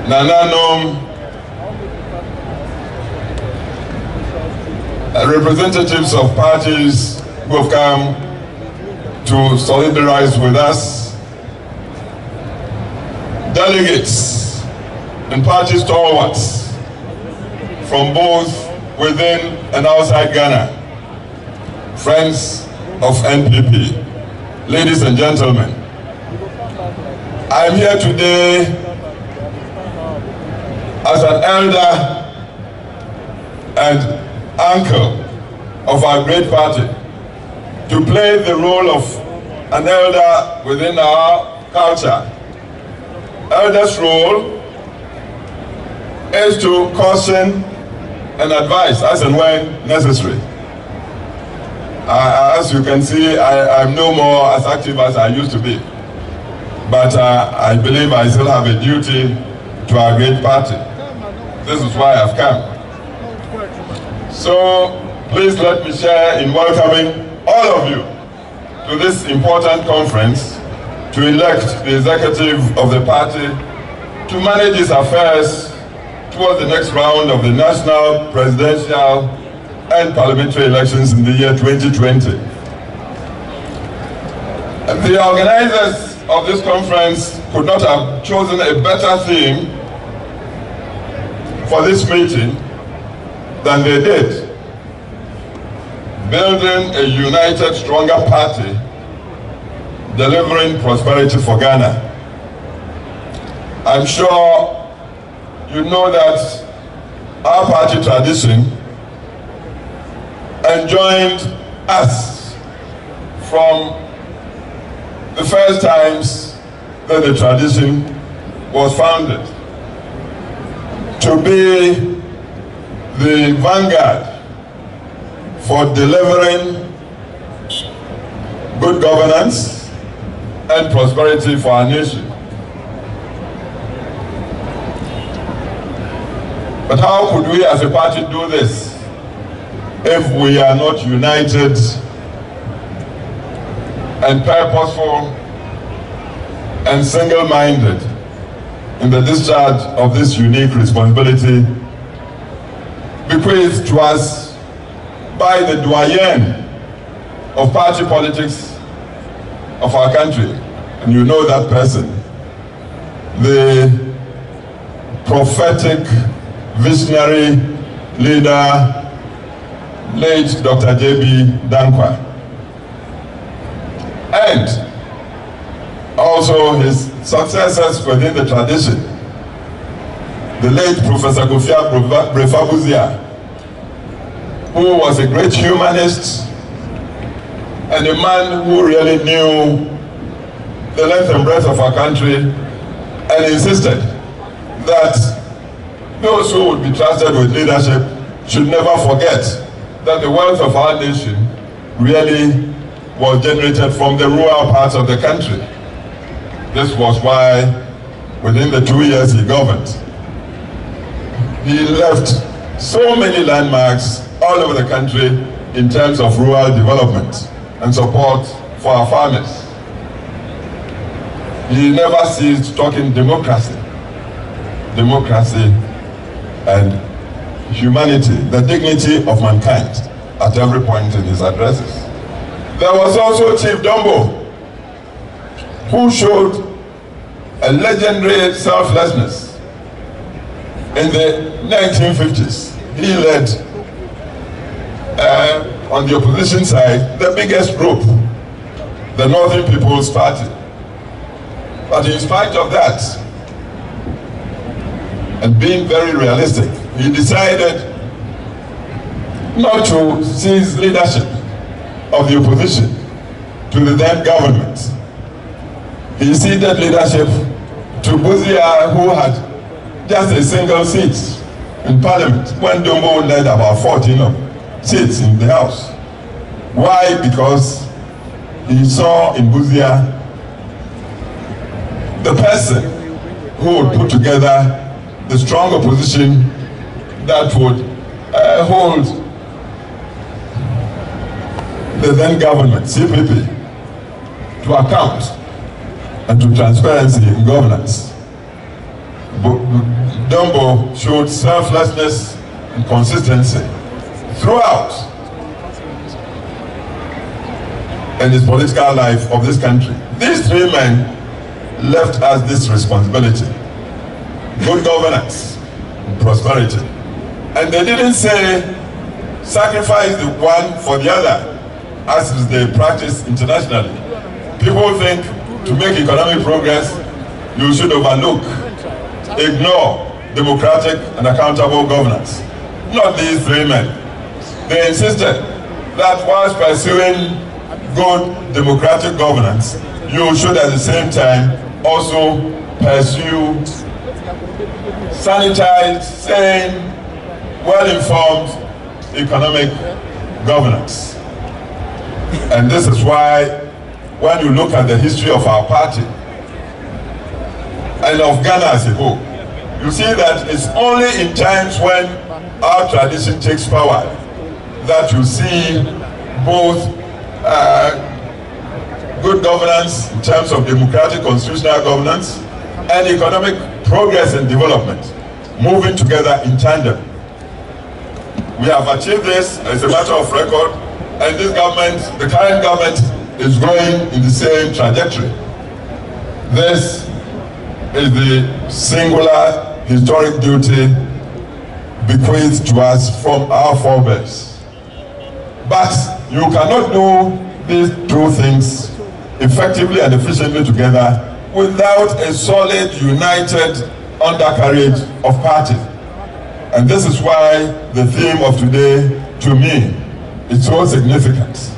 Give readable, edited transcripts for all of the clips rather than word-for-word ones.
Nananom, representatives of parties who have come to solidarize with us, delegates and party stalwarts from both within and outside Ghana, friends of NPP, ladies and gentlemen, I am here today as an elder and uncle of our great party to play the role of an elder within our culture. Elder's role is to caution and advise as and when necessary. As you can see, I'm no more as active as I used to be. But I believe I still have a duty to our great party. This is why I've come. So please let me share in welcoming all of you to this important conference to elect the executive of the party to manage its affairs towards the next round of the national, presidential, and parliamentary elections in the year 2020. The organizers of this conference could not have chosen a better theme for this meeting than they did. Building a united, stronger party, delivering prosperity for Ghana. I'm sure you know that our party tradition enjoined us from the first times that the tradition was founded to be the vanguard for delivering good governance and prosperity for our nation. But how could we as a party do this if we are not united and purposeful and single-minded in the discharge of this unique responsibility bequeathed to us by the doyen of party politics of our country? And you know that person, the prophetic, visionary leader, late Dr. J.B. Dankwa. And also his successors within the tradition, the late Professor Kufour, who was a great humanist and a man who really knew the length and breadth of our country and insisted that those who would be trusted with leadership should never forget that the wealth of our nation really was generated from the rural parts of the country. This was why within the 2 years he governed, he left so many landmarks all over the country in terms of rural development and support for our farmers. He never ceased talking democracy and humanity, the dignity of mankind at every point in his addresses. There was also Chief Dombo, who showed a legendary selflessness. In the 1950s, he led, on the opposition side, the biggest group, the Northern People's Party. But in spite of that, and being very realistic, he decided not to seize leadership of the opposition to the then government. He ceded leadership to Buzia, who had just a single seat in parliament, when Dombo led about 14 seats in the house. Why? Because he saw in Buzia the person who would put together the strong opposition that would hold the then government, CPP, to account and to transparency in governance. Dombo showed selflessness and consistency throughout in his political life of this country. These three men left us this responsibility: good governance, prosperity. And they didn't say sacrifice the one for the other, as is the practice internationally. People think to make economic progress, you should overlook, ignore democratic and accountable governance. Not these three men. They insisted that whilst pursuing good democratic governance, you should at the same time also pursue sanitized, sane, well-informed economic governance. And this is why when you look at the history of our party and of Ghana as a whole, you see that it's only in times when our tradition takes power that you see both good governance in terms of democratic constitutional governance and economic progress and development moving together in tandem. We have achieved this as a matter of record, and this government, the current government, is going in the same trajectory. This is the singular historic duty bequeathed to us from our forebears. But you cannot do these two things effectively and efficiently together without a solid, united undercarriage of party. And this is why the theme of today, to me, is so significant.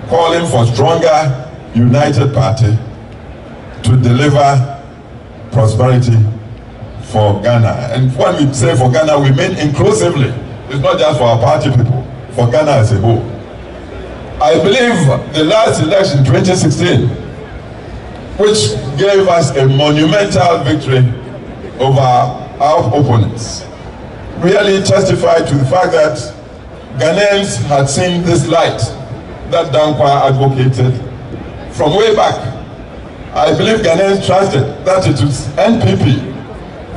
Calling for stronger, united party to deliver prosperity for Ghana. And when we say for Ghana, we mean inclusively. It's not just for our party people, for Ghana as a whole. I believe the last election, 2016, which gave us a monumental victory over our opponents, really testified to the fact that Ghanaians had seen this light that Dankwa advocated from way back. I believe Ghanaians trusted that it was NPP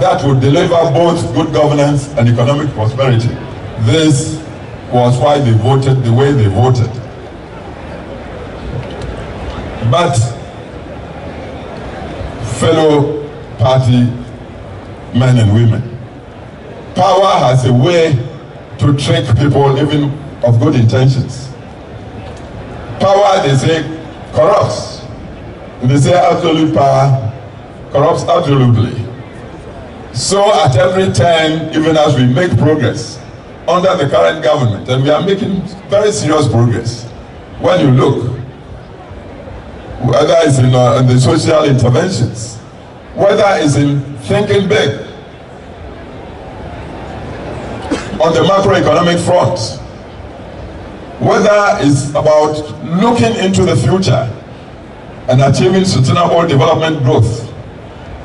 that would deliver both good governance and economic prosperity. This was why they voted the way they voted. But fellow party men and women, power has a way to trick people even of good intentions. Power, they say, corrupts. They say absolute power corrupts absolutely. So at every turn, even as we make progress under the current government, and we are making very serious progress, when you look, whether it's in the social interventions, whether it's in thinking big, on the macroeconomic front, whether it's about looking into the future and achieving sustainable development growth,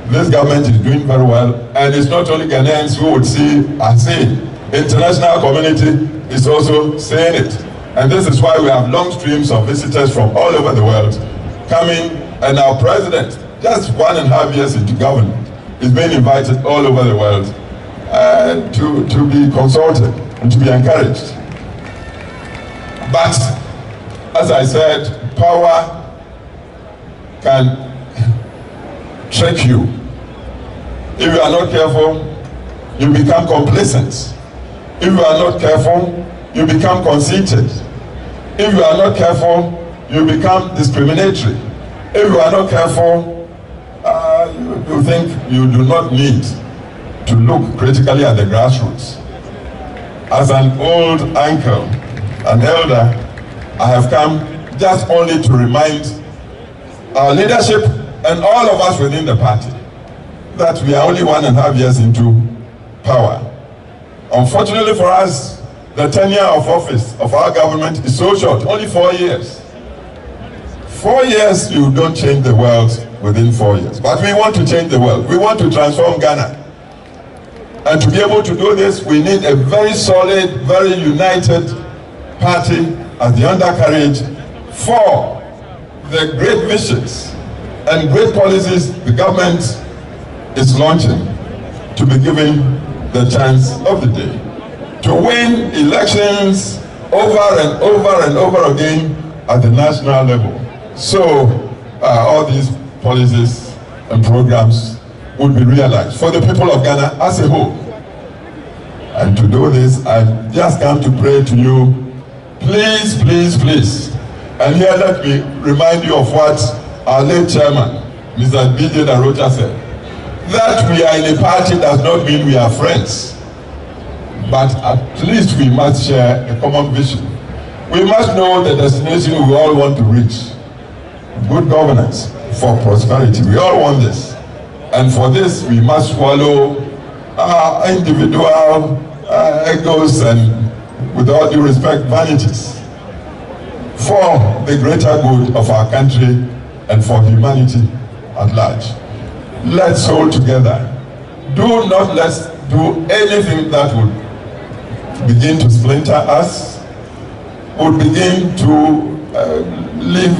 this government is doing very well. And it's not only Ghanaians who would see and say, international community is also saying it. And this is why we have long streams of visitors from all over the world coming, and our president, just 1.5 years into government, is being invited all over the world to be consulted and to be encouraged. But, as I said, power can trick you. If you are not careful, you become complacent. If you are not careful, you become conceited. If you are not careful, you become discriminatory. If you are not careful, you think you do not need to look critically at the grassroots. As an old uncle, an elder, I have come just only to remind our leadership and all of us within the party that we are only 1.5 years into power. Unfortunately for us, the tenure of office of our government is so short, only 4 years. 4 years, you don't change the world within 4 years. But we want to change the world. We want to transform Ghana. And to be able to do this, we need a very solid, very united party as the undercarriage for the great visions and great policies the government is launching. to be given the chance of the day to win elections over and over and over again at the national level. So all these policies and programs would be realized for the people of Ghana as a whole. And to do this, I've just come to pray to you, please, please, please. And here let me remind you of what our late chairman, Mr. B.J. Darocha, said. That we are in a party does not mean we are friends. But at least we must share a common vision. We must know the destination we all want to reach. Good governance for prosperity. We all want this. And for this, we must swallow our individual egos and, with all due respect, vanities for the greater good of our country and for humanity at large. Let's hold together. Do not let's do anything that would begin to splinter us, would begin to leave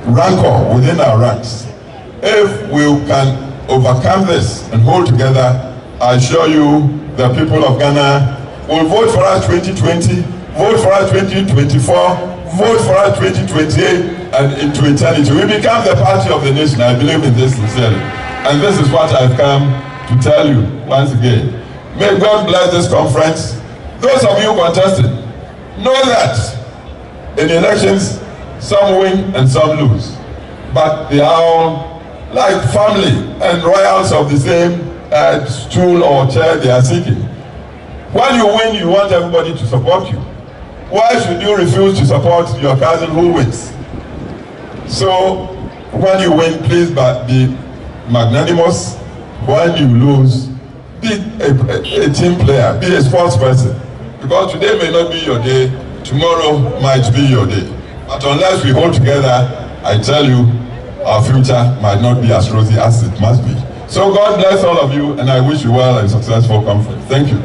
rancor within our ranks. If we can overcome this and hold together, I assure you the people of Ghana will vote for us 2020, vote for us 2024, vote for us 2028, and into eternity. We become the party of the nation. I believe in this sincerely. And this is what I've come to tell you once again. May God bless this conference. Those of you contesting, know that in elections, some win and some lose. But they are all like family and royals of the same stool or chair they are seeking. When you win, you want everybody to support you. Why should you refuse to support your cousin who wins? So when you win, please be magnanimous. When you lose, be a team player, be a sports person. Because today may not be your day, tomorrow might be your day. But unless we hold together, I tell you, our future might not be as rosy as it must be. So God bless all of you, and I wish you well and successful conference. Thank you.